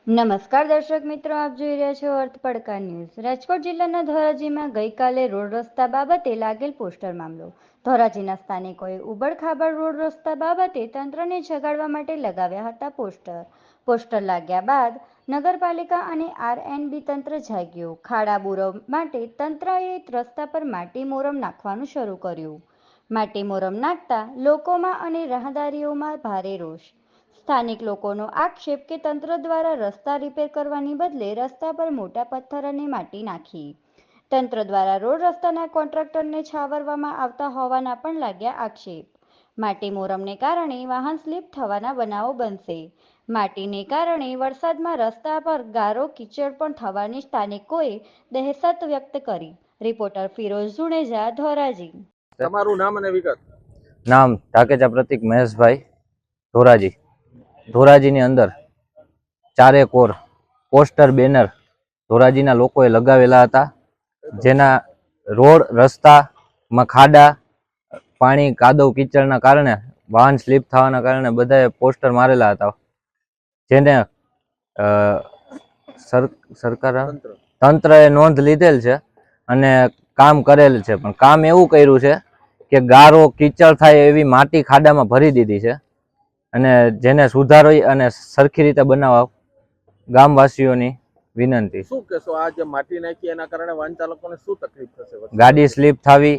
નમસ્કાર દર્શક મિત્રો, આપ જોઈ રહ્યા છો અર્થ પડકાર ન્યૂઝ। રાજકોટ જિલ્લાના ધોરાજીમાં ગઈકાલે રોડ રસ્તા બાબતે લાગેલ પોસ્ટર મામલો। ધોરાજીના સ્થાનિકોએ ઉબડખાબડ રોડ રસ્તા બાબતે તંત્રને જગાડવા માટે લગાવ્યા હતા પોસ્ટર લાગ્યા બાદ નગરપાલિકા અને આરએનબી તંત્ર જાગ્યું। ખાડા બુરવ માટે તંત્રએ રસ્તા પર માટી મોરમ નાખવાનું શરૂ કર્યું। માટી મોરમ નાખતા લોકોમાં અને રાહદારીઓમાં ભારે રોષ। સ્થાનિક લોકોનો આક્ષેપ કે તંત્ર દ્વારા રસ્તા રિપેર કરવાની બદલે રસ્તા પર મોટા પથ્થર અને માટી નાખી। તંત્ર દ્વારા રોડ રસ્તાના કોન્ટ્રાક્ટરને છાવરવામાં આવતા હોવાના પણ લાગ્યા આક્ષેપ। માટી મોરમને કારણે વાહન સ્લીપ થવાના બનાવો બનશે। માટીને કારણે વરસાદમાં રસ્તા પર ગારો કીચડ પણ થવાની સ્થાનિકોએ દહેશત વ્યક્ત કરી। રિપોર્ટર ફિરોઝ જુણેજા, ધોરાજી। તમારું નામ અને વિગત? નામ ઢાકેચા પ્રતિક મહેશભાઈ, ધોરાજી। ધોરાજીની અંદર ચારે કોર પોસ્ટર બેનર ધોરાજીના લોકોએ લગાવેલા હતા, જેના રોડ રસ્તામાં ખાડા, પાણી, કાદવ કીચડના કારણે વાહન સ્લીપ થવાના કારણે બધાએ પોસ્ટર મારેલા હતા, જેને તંત્રએ નોંધ લીધેલ છે અને કામ કરેલ છે। પણ કામ એવું કર્યું છે કે ગારો કીચડ થાય એવી માટી ખાડામાં ભરી દીધી છે, અને જેને સુધારી અને સરખી રીતે બનાવવા ગામવાસીઓની વિનંતી। શું કહેશો, આ જે માટી નાખી એના કારણે વાહન ચાલકોને શું તકલીફ થશે? ગાડી સ્લીપ થવી,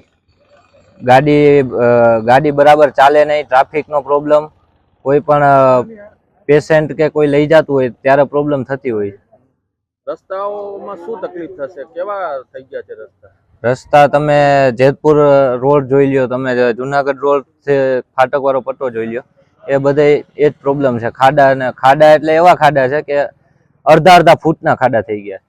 ગાડી બરાબર ચાલે નહીં, ટ્રાફિકનો પ્રોબ્લેમ, કોઈ પણ પેશન્ટ કે કોઈ લઈ જતું હોય ત્યારે પ્રોબ્લેમ થતી હોય। રસ્તાઓમાં શું તકલીફ થશે? કેવા થઈ ગયા છે રસ્તા? રસ્તા તમે જેતપુર રોડ જોઈ લ્યો, તમે જુનાગઢ રોડ છે, ફાટક વાળો પટ્ટો જોઈ લ્યો, એ બધે એ જ પ્રોબ્લેમ છે। ખાડા એટલે એવા ખાડા છે કે અડધા ફૂટના ખાડા થઈ ગયા।